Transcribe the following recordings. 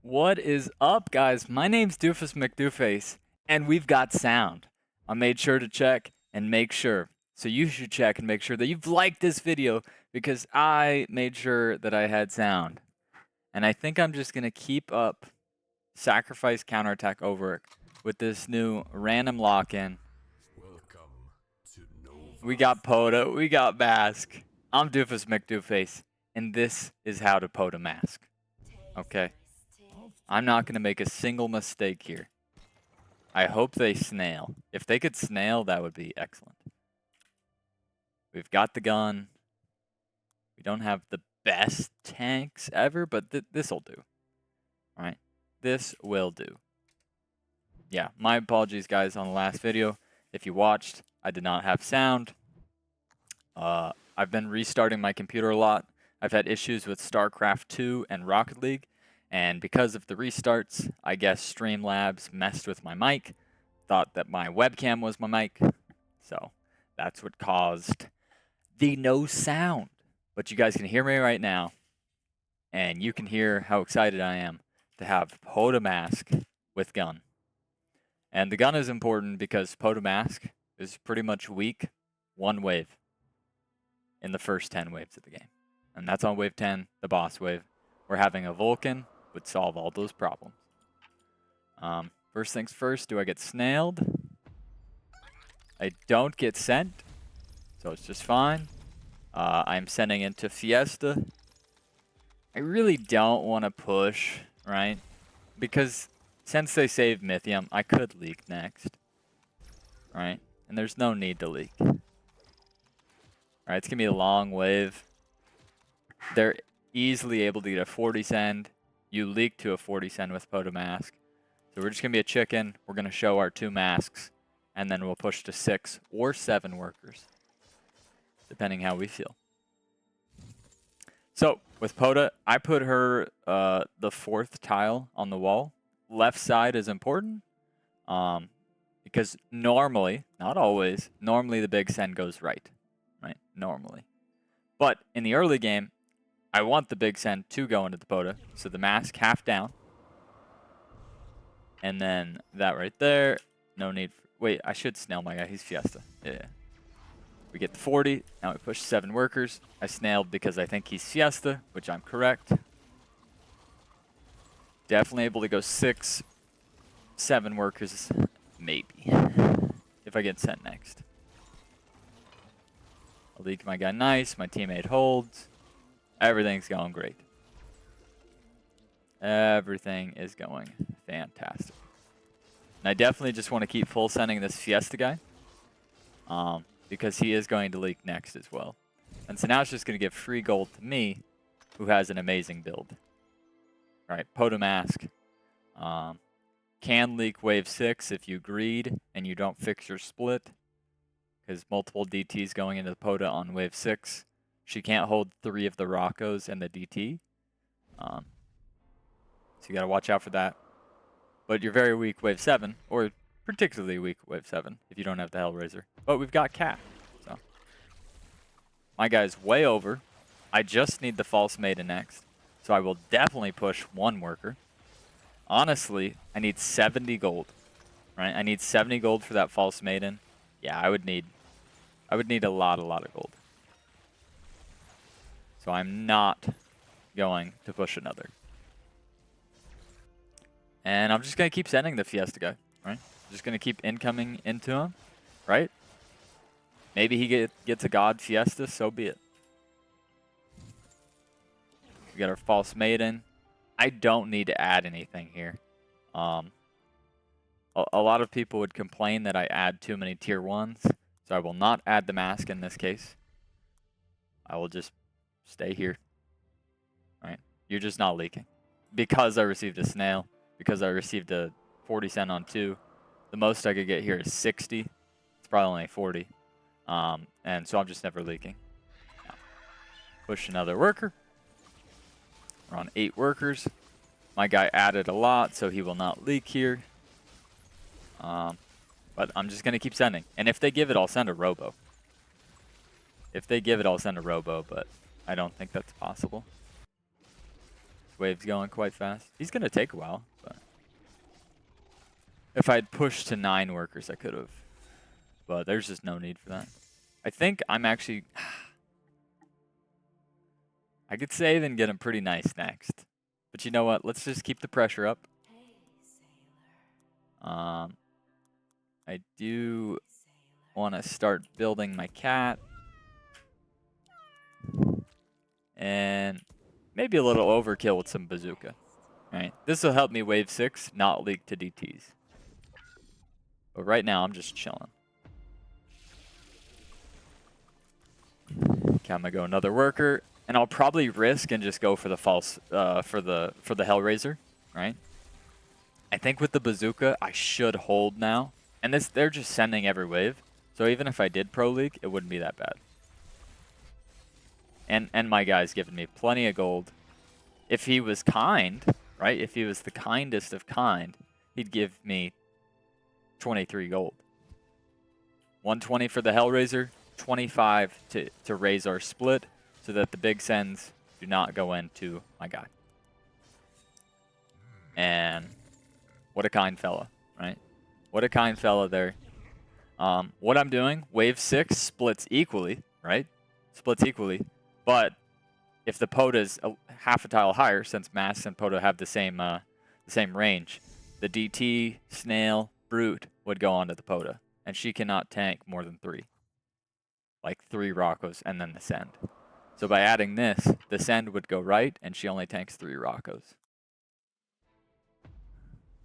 What is up, guys? My name's Doofus Mcdooface, and we've got sound. I made sure to check and make sure. So you should check and make sure that you've liked this video because I made sure that I had sound. And I think I'm just going to keep up sacrifice counterattack over it with this new random lock-in. We got POTA, we got Mask. I'm Doofus Mcdooface, and this is how to POTA Mask. Okay? I'm not going to make a single mistake here. I hope they snail. If they could snail, that would be excellent. We've got the gun. We don't have the best tanks ever, but this'll do. All right? This will do. Yeah, my apologies, guys, on the last video. If you watched, I did not have sound. I've been restarting my computer a lot. I've had issues with StarCraft 2 and Rocket League. And because of the restarts, I guess Streamlabs messed with my mic, thought that my webcam was my mic. So that's what caused the no sound. But you guys can hear me right now. And you can hear how excited I am to have POTA Mask with gun. And the gun is important because POTA Mask is pretty much weak one wave in the first 10 waves of the game. And that's on wave 10, the boss wave. We're having a Vulcan would solve all those problems. First things first, do I get snailed? I don't get sent, so it's just fine. I'm sending into Fiesta. I really don't want to push, right? Because since they saved Mythium, I could leak next, right? And there's no need to leak. All right, it's going to be a long wave. They're easily able to get a 40 send. You leak to a 40 send with POTA Mask. So we're just going to be a chicken. We're going to show our 2 masks. And then we'll push to 6 or 7 workers. Depending how we feel. So with POTA, I put her the 4th tile on the wall. Left side is important. Because normally, not always, normally the big send goes right. Right? Normally. But in the early game, I want the big send to go into the POTA. So the mask half down. And then that right there. No need for... Wait, I should snail my guy. He's Fiesta. Yeah. We get the 40. Now we push 7 workers. I snailed because I think he's Fiesta, which I'm correct. Definitely able to go 6, 7 workers. Maybe. If I get sent next. I'll leak my guy nice. My teammate holds. Everything's going great. Everything is going fantastic. And I definitely just want to keep full sending this Fiesta guy. Because he is going to leak next as well. And so now it's just going to give free gold to me, who has an amazing build. Alright, POTA Mask. Can leak wave 6 if you greed and you don't fix your split. Because multiple DTs going into the POTA on wave 6. She can't hold 3 of the Roccos and the DT. So you got to watch out for that. But you're very weak wave 7, or particularly weak wave 7 if you don't have the Hellraiser. But we've got Cat. So my guy's way over. I just need the False Maiden next. So I will definitely push 1 worker. Honestly, I need 70 gold. Right? I need 70 gold for that False Maiden. Yeah, I would need a lot of gold. So I'm not going to push another. And I'm just going to keep sending the Fiesta guy, right? Just going to keep incoming into him, right? Maybe he gets a God Fiesta, so be it. We got our False Maiden. I don't need to add anything here. A lot of people would complain that I add too many tier 1s, so I will not add the mask in this case. I will just stay here. Right? You're just not leaking. Because I received a snail, because I received a 40 cent on 2, the most I could get here is 60. It's probably only 40. And so I'm just never leaking. Now, push another worker. We're on 8 workers. My guy added a lot, so he will not leak here. But I'm just going to keep sending. And if they give it, I'll send a robo. If they give it, I'll send a robo, but I don't think that's possible. Wave's going quite fast. He's going to take a while, but if I'd pushed to 9 workers, I could have. But there's just no need for that. I think I'm actually... I could save and get him pretty nice next. But you know what? Let's just keep the pressure up. I do want to start building my cat. And maybe a little overkill with some bazooka. Right? This will help me wave 6, not leak to DTs. But right now, I'm just chilling. Okay, I'm gonna go another worker, and I'll probably risk and just go for the false, for the Hellraiser, right? I think with the bazooka, I should hold now, and they're just sending every wave, so even if I did pro leak, it wouldn't be that bad. And my guy's giving me plenty of gold. If he was kind, right? If he was the kindest of kind, he'd give me 23 gold. 120 for the Hellraiser, 25 to raise our split so that the big sends do not go into my guy. And what a kind fella, right? What a kind fella there. What I'm doing, wave 6 splits equally, right? Splits equally. But if the POTA is half a tile higher, since Mass and POTA have the same range, the DT, Snail, Brute would go onto the POTA. And she cannot tank more than 3. Like 3 Roccos and then the send. So by adding this, the send would go right, and she only tanks 3 Roccos.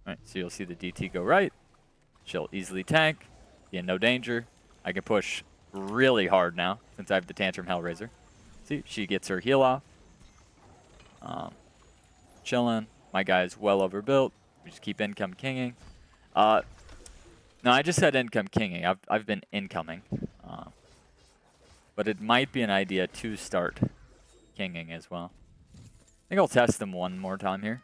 Alright, so you'll see the DT go right. She'll easily tank, be in no danger. I can push really hard now, since I have the Tantrum Hellraiser. See, she gets her heal off. Chilling. My guy is well overbuilt. We just keep income kinging. No, I just said income kinging. I've been incoming. But it might be an idea to start kinging as well. I think I'll test them one more time here.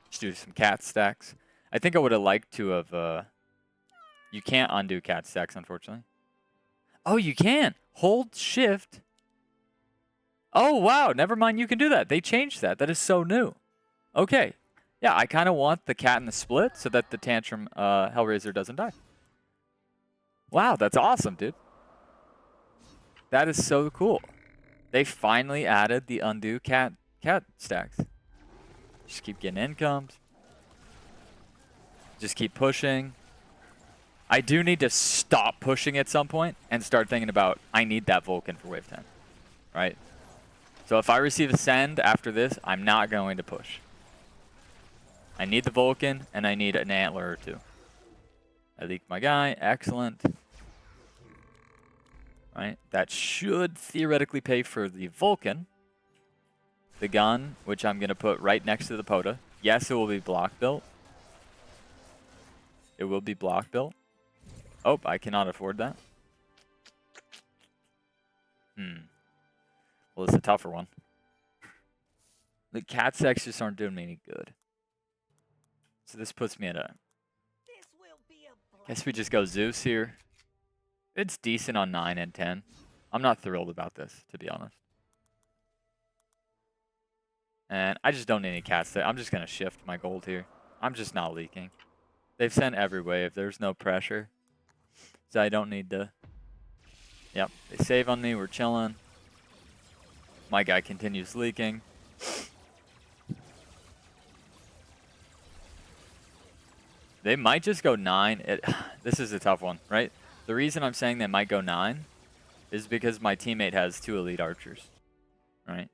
Just do some cat stacks. I think I would have liked to have... you can't undo cat stacks, unfortunately. Oh, you can! Hold shift. Oh, wow. Never mind, you can do that. They changed that. That is so new. Okay. Yeah, I kind of want the cat in the split so that the Tantrum Hellraiser doesn't die. Wow, that's awesome, dude. That is so cool. They finally added the undo cat stacks. Just keep getting incomes. Just keep pushing. I do need to stop pushing at some point and start thinking about, I need that Vulcan for wave 10. Right? So if I receive a send after this, I'm not going to push. I need the Vulcan, and I need an antler or 2. I leaked my guy. Excellent. Right? That should theoretically pay for the Vulcan. The gun, which I'm going to put right next to the POTA. Yes, it will be block built. It will be block built. Oh, I cannot afford that. Well, it's a tougher one. The cat stacks just aren't doing me any good. So this puts me at a... Guess we just go Zeus here. It's decent on 9 and 10. I'm not thrilled about this, to be honest. And I just don't need any cat stacks. I'm just going to shift my gold here. I'm just not leaking. They've sent every wave. There's no pressure. So I don't need to... Yep, they save on me. We're chilling. My guy continues leaking. They might just go 9. This is a tough one, right? The reason I'm saying they might go 9 is because my teammate has 2 elite archers, right?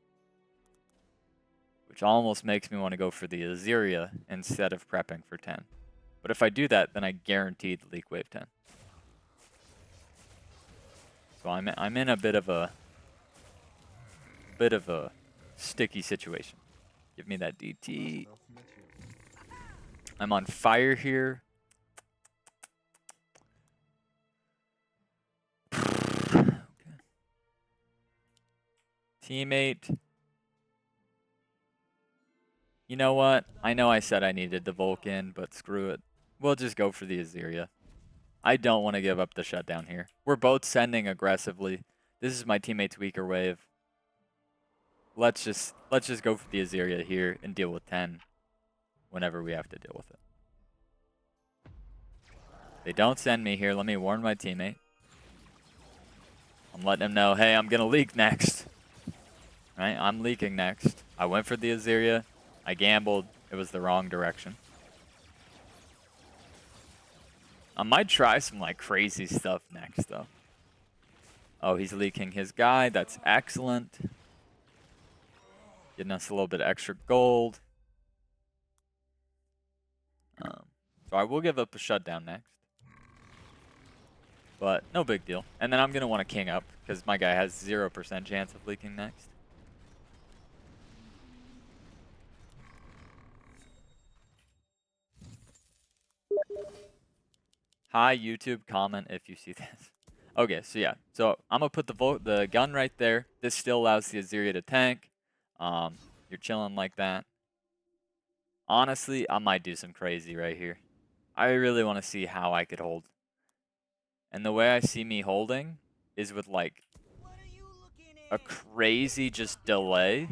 Which almost makes me want to go for the Aziria instead of prepping for 10. But if I do that, then I guaranteed leak wave 10. So I'm in a bit of a sticky situation. Give me that DT. I'm on fire here. Okay. Teammate. You know what? I know I said I needed the Vulcan, but screw it. We'll just go for the Aziria. I don't want to give up the shutdown here. We're both sending aggressively. This is my teammate's weaker wave. let's just go for the Azeria here and deal with 10 whenever we have to deal with it. They don't send me here. Let me warn my teammate. I'm letting him know, hey, I'm gonna leak next. Right? I'm leaking next. I went for the Azeria. I gambled. It was the wrong direction. I might try some like crazy stuff next though. Oh, he's leaking his guy. That's excellent. Getting us a little bit extra gold. So I will give up a shutdown next. But no big deal. And then I'm going to want to king up because my guy has 0% chance of leaking next. Hi, YouTube. Comment if you see this. Okay, so yeah. So I'm going to put the gun right there. This still allows the Azeria to tank. You're chilling like that. Honestly, I might do some crazy right here. I really want to see how I could hold. And the way I see me holding is with like a crazy just delay,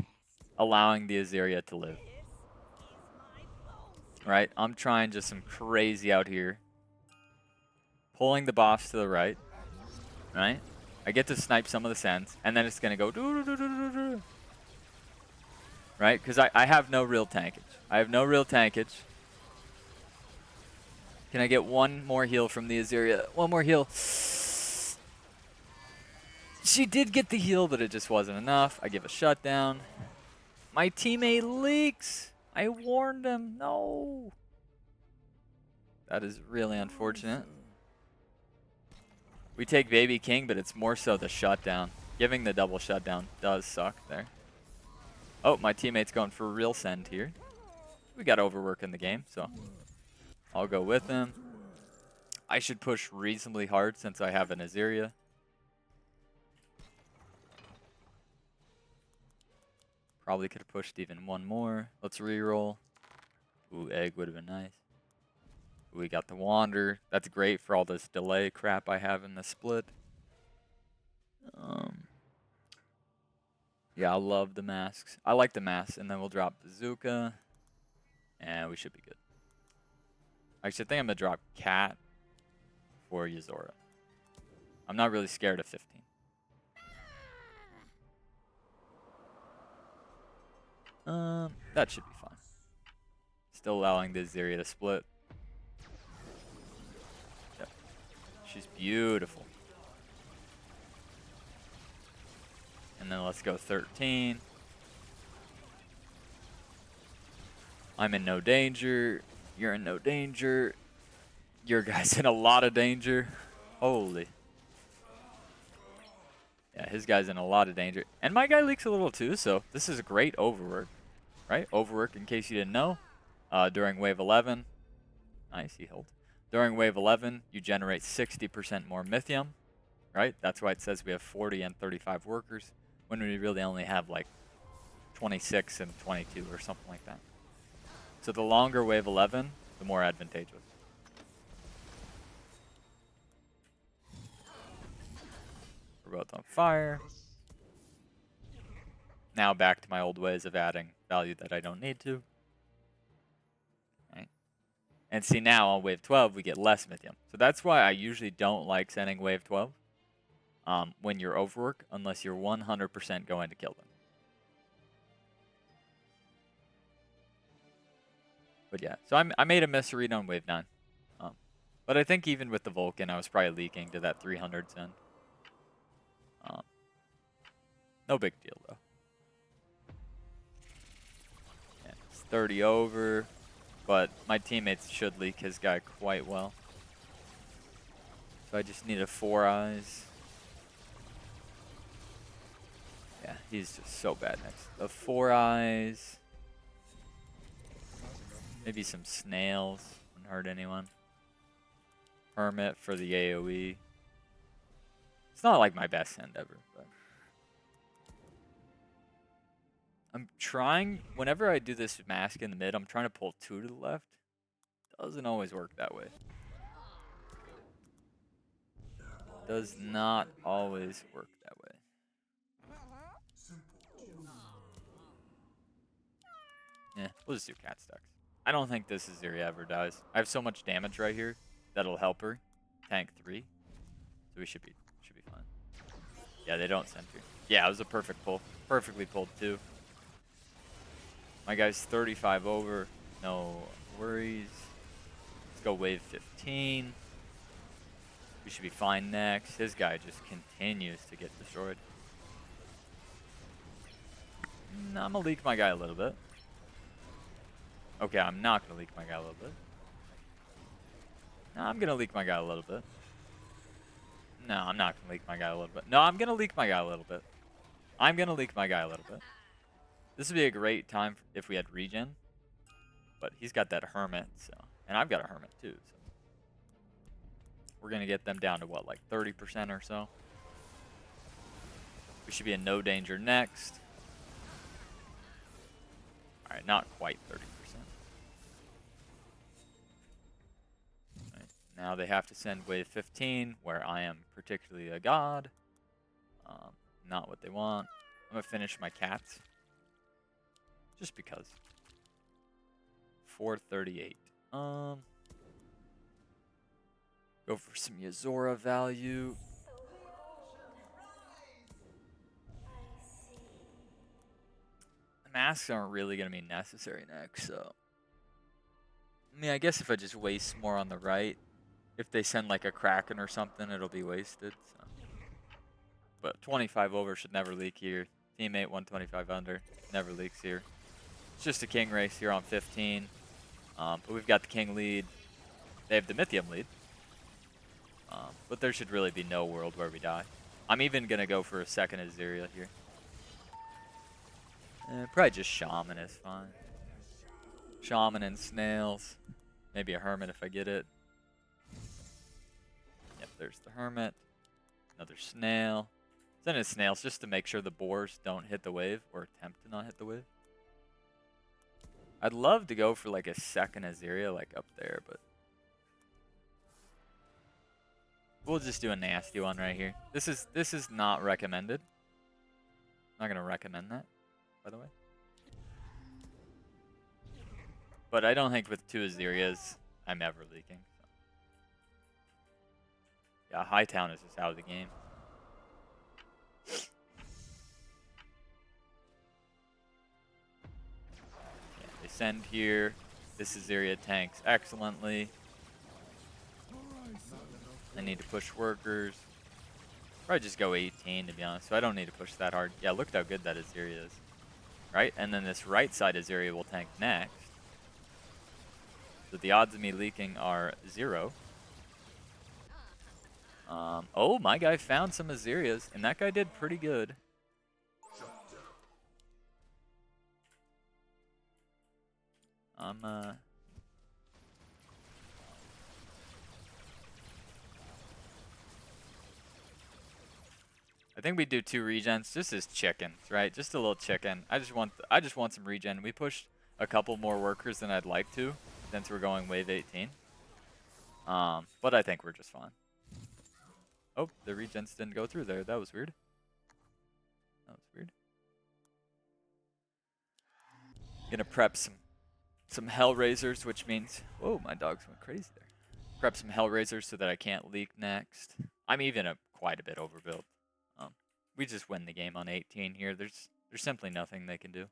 allowing the Azeria to live. Right? I'm trying just some crazy out here. Pulling the boss to the right. Right? I get to snipe some of the sends, and then it's going to go doo-doo-doo-doo-doo-doo. Right? Because I have no real tankage. I have no real tankage. Can I get one more heal from the Azeria? One more heal. She did get the heal, but it just wasn't enough. I give a shutdown. My teammate leaks. I warned him. No. That is really unfortunate. We take Baby King, but it's more so the shutdown. Giving the double shutdown does suck there. Oh, my teammate's going for a real send here. We got overwork in the game, so I'll go with him. I should push reasonably hard since I have an Azeria. Probably could have pushed even one more. Let's reroll. Ooh, egg would have been nice. Ooh, we got the wander. That's great for all this delay crap I have in the split. Yeah, I love the masks. I like the masks, and then we'll drop Bazooka, and we should be good. Actually, I think I'm going to drop Cat for Yuzora. I'm not really scared of 15. That should be fine. Still allowing the Azeria to split. Yep. She's beautiful. And then let's go 13. I'm in no danger. You're in no danger. Your guy's in a lot of danger. Holy. Yeah, his guy's in a lot of danger. And my guy leaks a little too, so this is a great overwork. Right? Overwork, in case you didn't know. During wave 11. Nice, he held. During wave 11, you generate 60% more Mythium. Right? That's why it says we have 40 and 35 workers, when we really only have like 26 and 22 or something like that. So the longer wave 11, the more advantageous. We're both on fire. Now back to my old ways of adding value that I don't need to. Right? And see, now on wave 12, we get less Mythium. So that's why I usually don't like sending wave 12 when you're overwork, unless you're 100% going to kill them. But yeah, so I made a misread on wave 9. But I think even with the Vulcan, I was probably leaking to that 300 send. No big deal, though. Yeah, it's 30 over, but my teammates should leak his guy quite well. So I just need a 4 eyes. Yeah, he's just so bad next. The 4 eyes. Maybe some snails. Wouldn't hurt anyone. Hermit for the AoE. It's not like my best send ever, but I'm trying, whenever I do this mask in the mid, I'm trying to pull 2 to the left. Doesn't always work that way. Does not always work that way. Yeah, we'll just do cat stacks. I don't think this Aziri ever dies. I have so much damage right here that'll help her. Tank 3. So we should be fine. Yeah, they don't sentry. Yeah, it was a perfect pull. Perfectly pulled too. My guy's 35 over. No worries. Let's go wave 15. We should be fine next. His guy just continues to get destroyed. I'm gonna leak my guy a little bit. Okay, I'm not gonna leak my guy a little bit. No, I'm gonna leak my guy a little bit. No, I'm not gonna leak my guy a little bit. No, I'm gonna leak my guy a little bit. I'm gonna leak my guy a little bit. This would be a great time if we had regen. But he's got that hermit, so, and I've got a hermit too, so we're gonna get them down to what, like 30% or so. We should be in no danger next. All right, not quite 30%. All right, now they have to send wave 15, where I am particularly a god. Not what they want. I'm gonna finish my cats, just because. 438. Go for some Yozora value. The masks aren't really going to be necessary next, so. I mean, I guess if I just waste more on the right, if they send like a Kraken or something, it'll be wasted. So. But 25 over should never leak here. Teammate 125 under, never leaks here. It's just a king race here on 15. But we've got the king lead. They have the Mythium lead. But there should really be no world where we die. I'm even going to go for a second Azeria here. Probably just Shaman is fine. Shaman and Snails. Maybe a Hermit if I get it. Yep, there's the Hermit. Another Snail. Send in Snails just to make sure the boars don't hit the wave, or attempt to not hit the wave. I'd love to go for like a second Azeria like up there, but we'll just do a nasty one right here. This is not recommended. I'm not gonna recommend that, by the way. But I don't think with 2 Azerias I'm ever leaking. So. Yeah, Hightown is just out of the game. Yeah, they send here. This Azeria tanks excellently. I need to push workers. Probably just go 18 to be honest, so I don't need to push that hard. Yeah, look at how good that Azeria is. Right? And then this right side Azeria will tank next. So the odds of me leaking are 0. Oh, my guy found some Azerias, and that guy did pretty good. I think we do 2 regens just as chickens, right? Just a little chicken. I just want some regen. We pushed a couple more workers than I'd like to, since we're going wave 18. But I think we're just fine. Oh, the regens didn't go through there. That was weird. That was weird. Gonna prep some Hellraisers, which means, whoa, my dogs went crazy there. Prep some Hellraisers so that I can't leak next. I'm even quite a bit overbuilt. We just win the game on 18 here. There's simply nothing they can do.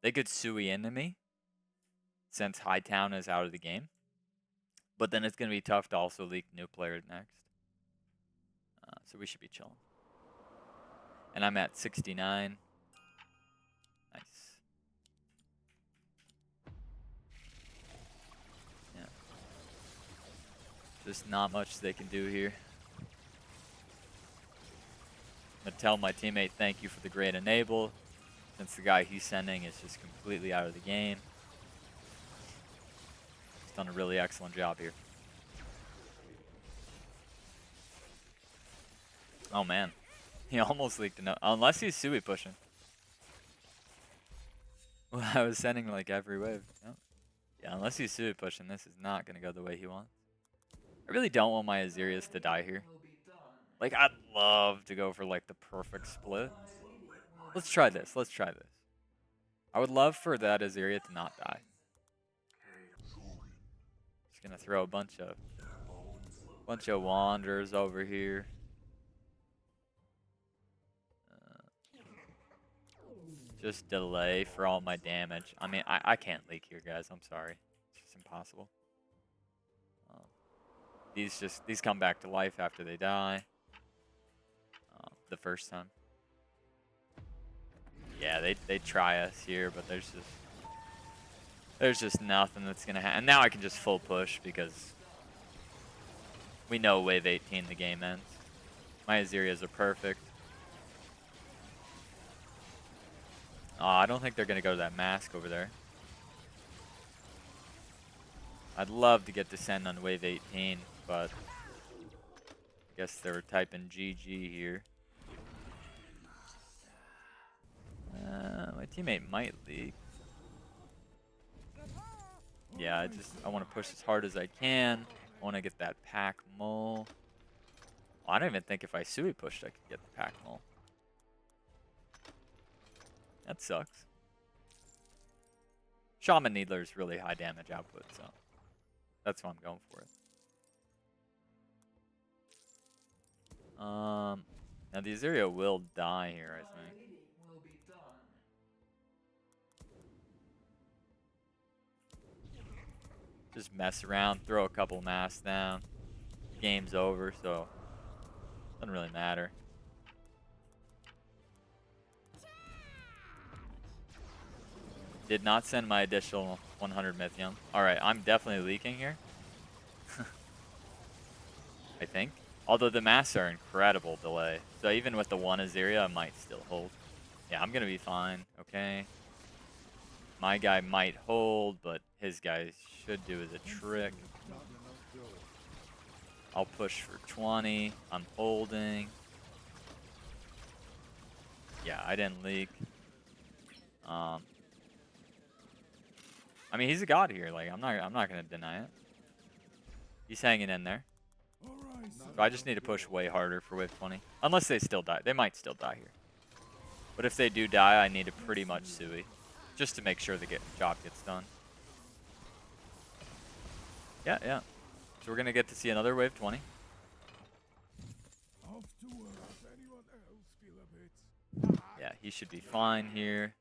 They could Sui into me since Hightown is out of the game. But then it's going to be tough to also leak new players next. So we should be chilling. And I'm at 69. Nice. Yeah. Just not much they can do here. I'm going to tell my teammate thank you for the great enable, since the guy he's sending is just completely out of the game. He's done a really excellent job here. Oh man, he almost leaked enough, unless he's Sui pushing. Well, I was sending like every wave. Yep. Yeah, unless he's Sui pushing, this is not going to go the way he wants. I really don't want my Azerias to die here. Like, I'd love to go for like the perfect split. Let's try this. Let's try this. I would love for that Azeria to not die. Just gonna throw a bunch of wanderers over here. Just delay for all my damage. I mean, I can't leak here, guys. I'm sorry. It's just impossible. These come back to life after they die. The first time. Yeah, they try us here, but there's just nothing that's gonna happen. And now I can just full push because we know wave 18 the game ends. My Azerias are perfect. I don't think they're gonna go to that mask over there. I'd love to get Descend on wave 18, but I guess they were typing GG here. My teammate might leak. Yeah, I want to push as hard as I can. I want to get that pack mole. I don't even think if I Sui pushed I could get the pack mole. That sucks. Shaman Needler is really high damage output, so that's why I'm going for it. Now the Azeria will die here, I think. Just mess around, throw a couple masks down. Game's over, so doesn't really matter. Did not send my additional 100 Mythium. Alright, I'm definitely leaking here. I think. Although the masks are incredible delay. So even with the one Azeria, I might still hold. Yeah, I'm gonna be fine, okay? My guy might hold, but his guy should do as a trick. I'll push for 20. I'm holding. Yeah, I didn't leak. I mean, he's a god here. Like, I'm not gonna deny it. He's hanging in there. So I just need to push way harder for wave 20. Unless they still die. They might still die here. But if they do die, I need to pretty much Sui. Just to make sure the job gets done. Yeah. So we're gonna get to see another wave 20. Yeah, he should be fine here.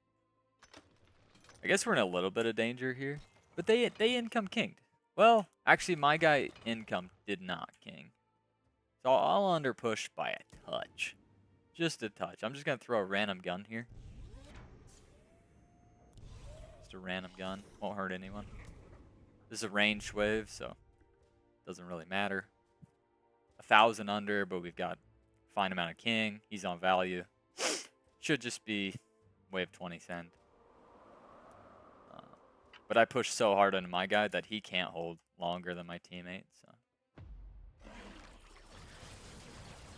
I guess we're in a little bit of danger here. But they income kinged. Well, actually my guy income did not king. So I'll under push by a touch. Just a touch. I'm just gonna throw a random gun here. Just a random gun. Won't hurt anyone. This is a ranged wave, so doesn't really matter. 1,000 under, but we've got fine amount of king. He's on value. Should just be wave 20 send. But I pushed so hard into my guy that he can't hold longer than my teammate. So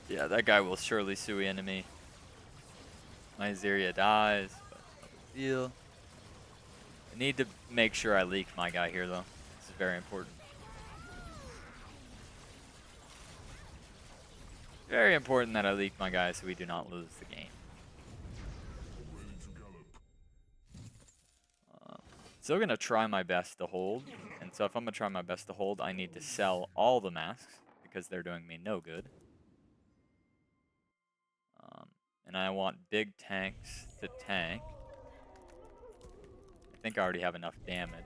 yeah, that guy will surely Sui into me. My Azeria dies, but no big deal. I need to make sure I leak my guy here, though. This is very important. Very important that I leak my guy so we do not lose the game. Still gonna try my best to hold, and so if I'm gonna try my best to hold, I need to sell all the masks because they're doing me no good. And I want big tanks to tank. I think I already have enough damage.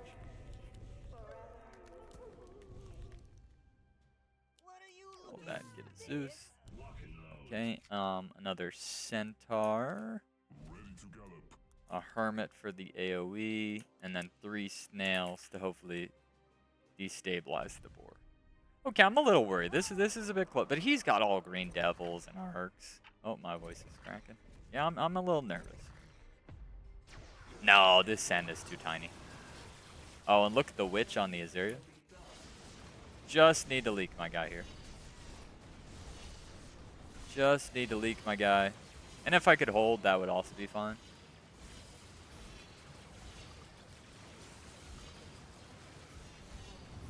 Hold that, get a Zeus. Okay, another Centaur. A Hermit for the AoE, and then 3 Snails to hopefully destabilize the board. Okay, I'm a little worried. This is a bit close, but he's got all green devils and arcs. Oh, my voice is cracking. Yeah, I'm a little nervous. No, this send is too tiny. Oh, and look at the witch on the Azeria. Just need to leak my guy here. Just need to leak my guy. And if I could hold, that would also be fine.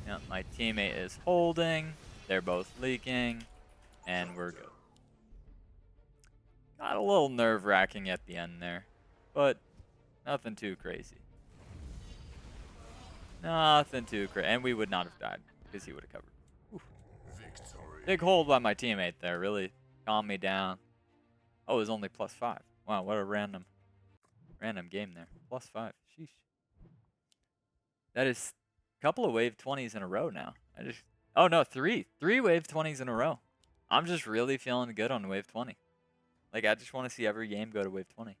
Yeah, my teammate is holding. They're both leaking. And we're good. Got a little nerve-wracking at the end there. But Nothing too crazy. Nothing too crazy. And we would not have died because he would have covered. Oof. Big hold by my teammate there. Really calmed me down. Oh, it was only +5. Wow, what a random game there. +5. Sheesh. That is a couple of wave 20s in a row now. Oh no, three wave 20s in a row. I'm just really feeling good on wave 20. Like, I just want to see every game go to wave 20.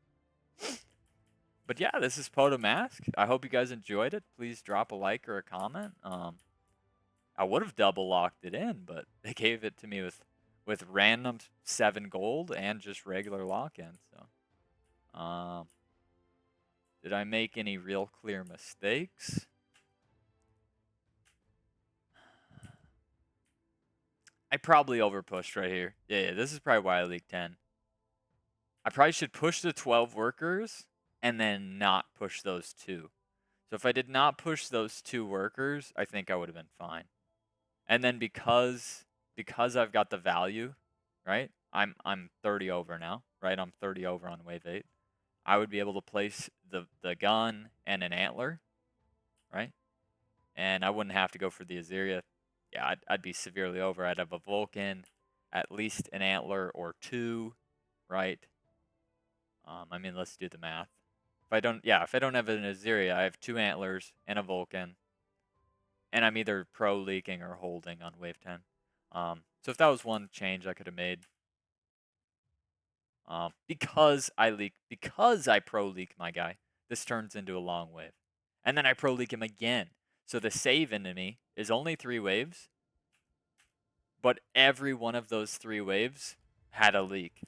But yeah, this is POTA Mask. I hope you guys enjoyed it. Please drop a like or a comment. I would have double locked it in, but they gave it to me with random 7 gold and just regular lock-in. So, did I make any real clear mistakes? I probably overpushed right here. Yeah, this is probably why I leaked 10. I probably should push the 12 workers and then not push those 2. So if I did not push those 2 workers, I think I would have been fine. And then because I've got the value, right? I'm 30 over now, right? I'm 30 over on wave 8. I would be able to place the gun and an antler, right? And I wouldn't have to go for the Azeria. Yeah, I'd be severely over. I'd have a Vulcan, at least an antler or 2, right? I mean, let's do the math. If I don't have an Azeria, I have 2 antlers and a Vulcan, and I'm either pro leaking or holding on wave 10. So if that was one change I could have made, because I pro leak my guy, this turns into a long wave, and then I pro leak him again. So the save into me is only 3 waves, but every one of those 3 waves had a leak.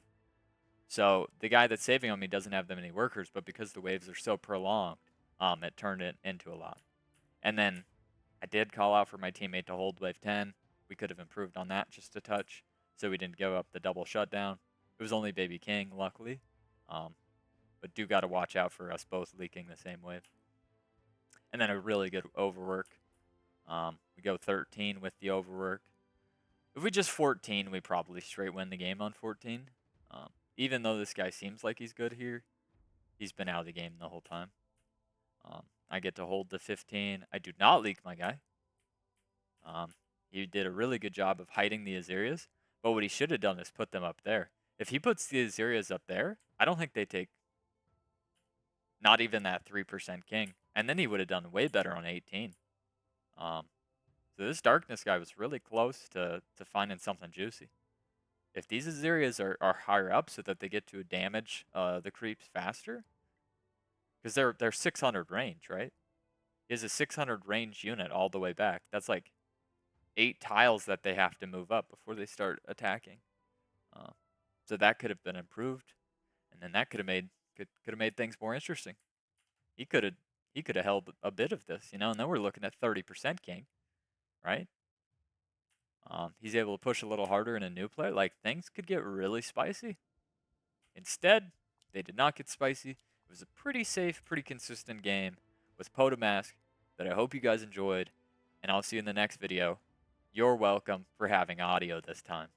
So the guy that's saving on me doesn't have that many workers, but because the waves are so prolonged, it turned it into a lot. And then I did call out for my teammate to hold wave 10. We could have improved on that just a touch, so we didn't give up the double shutdown. It was only Baby King, luckily. But do got to watch out for us both leaking the same wave. And then a really good overwork. We go 13 with the overwork. If we just 14, we probably straight win the game on 14. Even though this guy seems like he's good here, he's been out of the game the whole time. I get to hold the 15. I do not leak my guy. He did a really good job of hiding the Azerias, but what he should have done is put them up there. If he puts the Azerias up there, I don't think they take not even that 3% king, and then he would have done way better on 18. So this darkness guy was really close to finding something juicy. If these Azerias are higher up so that they get to damage the creeps faster, because they're 600 range, right? He has a 600 range unit all the way back. That's like 8 tiles that they have to move up before they start attacking. So that could have been improved, and then that could have made things more interesting. He could have held a bit of this, and then we're looking at 30% king, right? He's able to push a little harder in a new player. Like, things could get really spicy. Instead, they did not get spicy. It was a pretty safe, pretty consistent game with POTA Mask that I hope you guys enjoyed, and I'll see you in the next video. You're welcome for having audio this time.